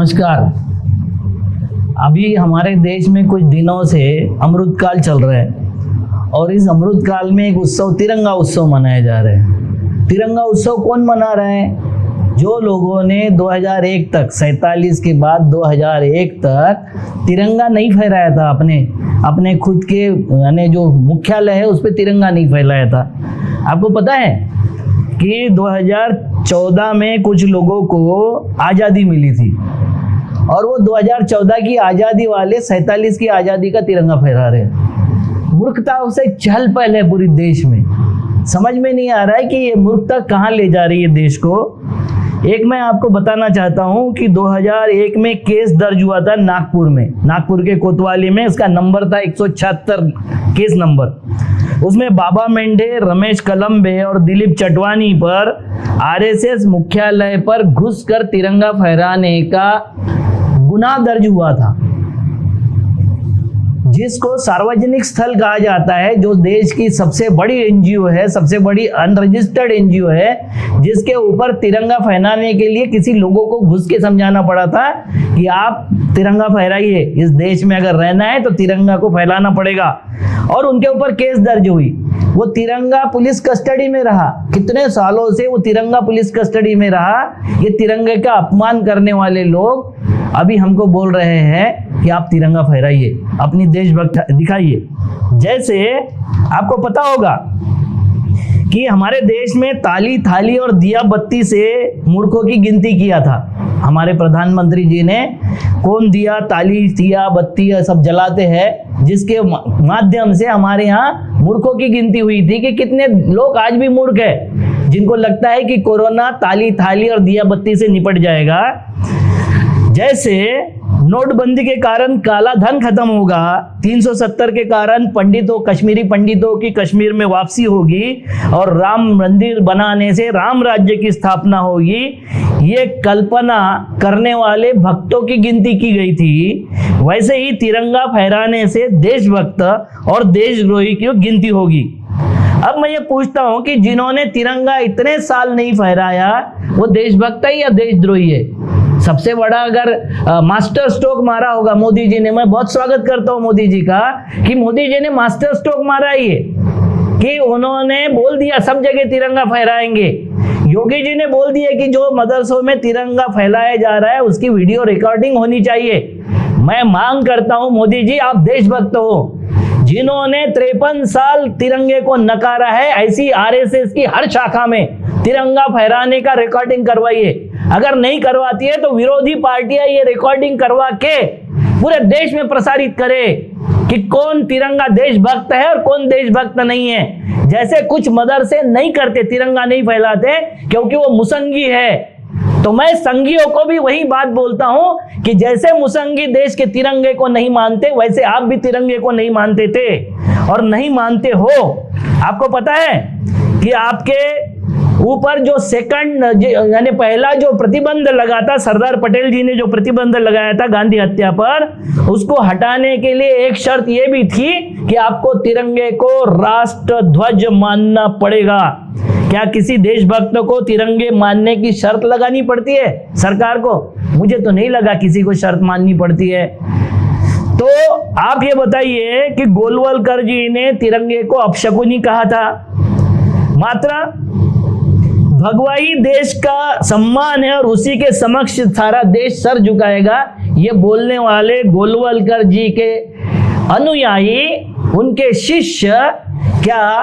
नमस्कार। अभी हमारे देश में कुछ दिनों से अमृतकाल चल रहा है और इस अमृतकाल में एक उत्सव तिरंगा उत्सव मनाया जा रहा है। तिरंगा उत्सव कौन मना रहा है? जो लोगों ने 2001 तक 47 के बाद 2001 तक तिरंगा नहीं फहराया था, अपने खुद के यानी जो मुख्यालय है उस पर तिरंगा नहीं फहराया था। आपको पता है कि 2014 में कुछ लोगों को आज़ादी मिली थी और वो 2014 की आज़ादी वाले 47 की आज़ादी का तिरंगा फहरा रहे हैं। मूर्खता से चहल पहल है पूरी देश में। समझ में नहीं आ रहा है कि ये मूर्खता कहाँ ले जा रही है देश को। एक मैं आपको बताना चाहता हूँ कि 2001 में केस दर्ज हुआ था नागपुर के कोतवाली में। इसका नंबर था 176 केस नंबर। उसमें बाबा मेंढे, रमेश कलम्बे और दिलीप चटवानी पर आरएसएस मुख्यालय पर घुसकर तिरंगा फहराने का गुनाह दर्ज हुआ था, जिसको सार्वजनिक स्थल कहा जाता है, जो देश की सबसे बड़ी एनजीओ है, सबसे बड़ी अनरजिस्टर्ड एनजीओ है, जिसके ऊपर तिरंगा फहराने के लिए किसी लोगों को घुस के समझाना पड़ा था कि आप तिरंगा फहराइए, इस देश में अगर रहना है तो तिरंगा को फहराना पड़ेगा। और उनके ऊपर केस दर्ज हुई। वो तिरंगा पुलिस कस्टडी में रहा, कितने सालों से वो तिरंगा पुलिस कस्टडी में रहा। ये तिरंगे का अपमान करने वाले लोग अभी हमको बोल रहे हैं कि आप तिरंगा फहराइए, अपनी देशभक्त दिखाइए। जैसे आपको पता होगा कि हमारे देश में ताली, थाली और दिया बत्ती से मूर्खों की गिनती किया था। हमारे प्रधानमंत्री जी ने कौन दिया, ताली, दिया, बत्ती सब जलाते हैं, जिसके माध्यम से हमारे यहाँ मूर्खों की गिनती हुई थी कि कितने लोग आज भी मूर्ख है, जिनको लगता है कि कोरोना ताली, थाली और दिया बत्ती से निपट जाएगा। जैसे नोटबंदी के कारण काला धन खत्म होगा, 370 के कारण कश्मीरी पंडितों की कश्मीर में वापसी होगी और राम मंदिर बनाने से राम राज्य की स्थापना होगी, ये कल्पना करने वाले भक्तों की गिनती की गई थी। वैसे ही तिरंगा फहराने से देशभक्त और देशद्रोही की गिनती होगी। अब मैं ये पूछता हूं कि जिन्होंने तिरंगा इतने साल नहीं फहराया, वो देशभक्त है या देशद्रोही है? सबसे बड़ा अगर मास्टर स्ट्रोक मारा होगा मोदी जी ने, मैं बहुत स्वागत करता हूं मोदी जी का कि मोदी जी ने मास्टर स्ट्रोक मारा ये कि उन्होंने बोल दिया सब जगह तिरंगा फहराएंगे। योगी जी ने बोल दिया कि जो मदरसों में तिरंगा फैलाया जा रहा है उसकी वीडियो रिकॉर्डिंग होनी चाहिए। मैं मांग करता हूं मोदी जी, आप देशभक्त हो, जिन्होंने 53 साल तिरंगे को नकारा है, ऐसी आरएसएस की हर शाखा में तिरंगा फहराने का रिकॉर्डिंग करवाइए। अगर नहीं करवाती है तो विरोधी पार्टियां ये रिकॉर्डिंग करवा के पूरे देश में प्रसारित करे कि कौन तिरंगा देशभक्त है और कौन देशभक्त नहीं है। जैसे कुछ मदरसे नहीं करते, तिरंगा नहीं फैलाते क्योंकि वो मुसंगी है, तो मैं संघियों को भी वही बात बोलता हूं कि जैसे मुसंगी देश के तिरंगे को नहीं मानते, वैसे आप भी तिरंगे को नहीं मानते थे और नहीं मानते हो। आपको पता है कि आपके ऊपर जो सेकंड यानी पहला जो प्रतिबंध लगा था, सरदार पटेल जी ने जो प्रतिबंध लगाया था गांधी हत्या पर, उसको हटाने के लिए एक शर्त ये भी थी कि आपको तिरंगे को राष्ट्र ध्वज मानना पड़ेगा। क्या किसी देशभक्त को तिरंगे मानने की शर्त लगानी पड़ती है सरकार को? मुझे तो नहीं लगा किसी को शर्त माननी पड़ती है। तो आप ये बताइए कि गोलवलकर जी ने तिरंगे को अपशकुनी कहा था। मात्र भगवाई देश का सम्मान है और उसी के समक्ष सारा देश सर झुकाएगा, ये बोलने वाले गोलवलकर जी के अनुयायी, उनके शिष्य क्या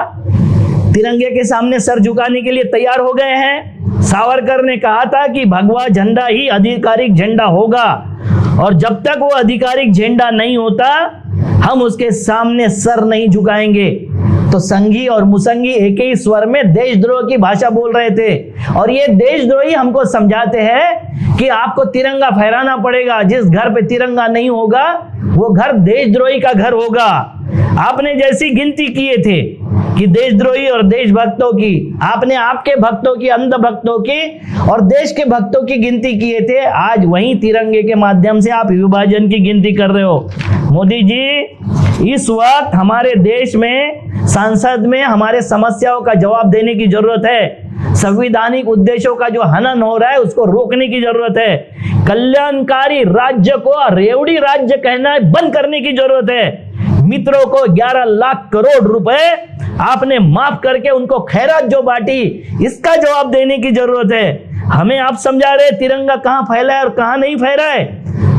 तिरंगे के सामने सर झुकाने के लिए तैयार हो गए हैं? सावरकर ने कहा था कि भगवा झंडा ही आधिकारिक झंडा होगा और जब तक वो आधिकारिक झंडा नहीं होता हम उसके सामने सर नहीं झुकाएंगे। तो संघी और मुसंगी एक ही स्वर में देशद्रोह की भाषा बोल रहे थे और ये देशद्रोही हमको समझाते हैं कि आपको तिरंगा फहराना पड़ेगा। जिस घर पे तिरंगा नहीं होगा वो घर देशद्रोही का घर होगा। आपने जैसी गिनती किए थे कि देशद्रोही और देशभक्तों की, आपने आपके भक्तों की, अंध भक्तों की और देश के भक्तों की गिनती किए थे। आज वहीं तिरंगे के माध्यम से आप विभाजन की गिनती कर रहे हो। मोदी जी, इस वक्त हमारे देश में संसद में हमारे समस्याओं का जवाब देने की जरूरत है। संवैधानिक उद्देश्यों का जो हनन हो रहा है उसको रोकने की जरूरत है। कल्याणकारी राज्य को रेवड़ी राज्य कहना बंद करने की जरूरत है। मित्रों को 11 लाख करोड़ रुपए आपने माफ करके उनको खैरात जो बांटी, इसका जवाब देने की जरूरत है। हमें आप समझा रहे तिरंगा कहां फैला है और कहां नहीं फैला है।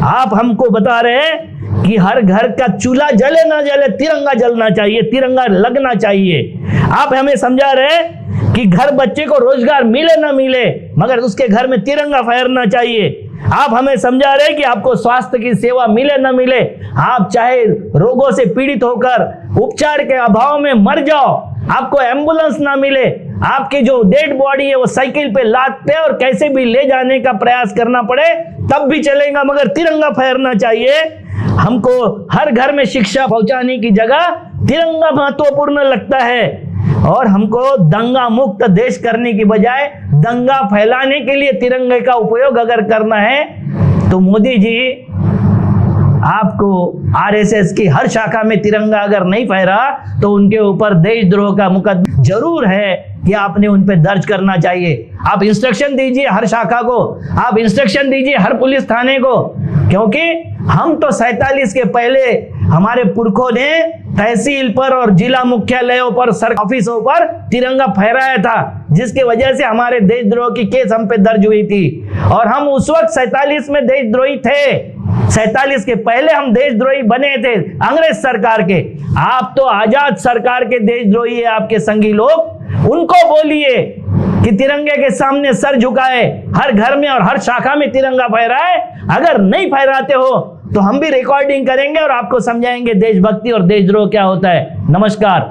आप हमको बता रहे हैं कि हर घर का चूल्हा जले ना जले तिरंगा जलना चाहिए, तिरंगा लगना चाहिए। आप हमें समझा रहे हैं कि घर बच्चे को रोजगार मिले ना मिले मगर उसके घर में तिरंगा फहरना चाहिए। आप हमें समझा रहे हैं कि आपको स्वास्थ्य की सेवा मिले ना मिले, आप चाहे रोगों से पीड़ित होकर उपचार के अभाव में मर जाओ, आपको एम्बुलेंस ना मिले, आपकी जो डेड बॉडी है वो साइकिल पे लाद पे और कैसे भी ले जाने का प्रयास करना पड़े तब भी चलेगा, मगर तिरंगा फहरना चाहिए। हमको हर घर में शिक्षा पहुंचाने की जगह तिरंगा महत्वपूर्ण लगता है और हमको दंगा मुक्त देश करने की बजाय दंगा फैलाने के लिए तिरंगे का उपयोग अगर करना है तो मोदी जी, आपको आरएसएस की हर शाखा में तिरंगा अगर नहीं फहरा तो उनके ऊपर देशद्रोह का मुकदमा जरूर है कि आपने उन पे दर्ज करना चाहिए। आप इंस्ट्रक्शन दीजिए हर शाखा को, आप इंस्ट्रक्शन दीजिए हर पुलिस थाने को, क्योंकि हम तो 47 के पहले हमारे पुरखों ने तहसील पर और जिला मुख्यालयों पर, सरकारी ऑफिसों पर तिरंगा फहराया था, जिसकी वजह से हमारे देशद्रोह की केस हम पे दर्ज हुई थी। और हम उस वक्त 47 में देशद्रोही थे, 47 के पहले हम देशद्रोही बने थे अंग्रेज सरकार के। आप तो आजाद सरकार के देशद्रोही है, आपके संगी लोग, उनको बोलिए कि तिरंगे के सामने सर झुकाए, हर घर में और हर शाखा में तिरंगा फहराए। अगर नहीं फहराते हो तो हम भी रिकॉर्डिंग करेंगे और आपको समझाएंगे देशभक्ति और देशद्रोह क्या होता है। नमस्कार।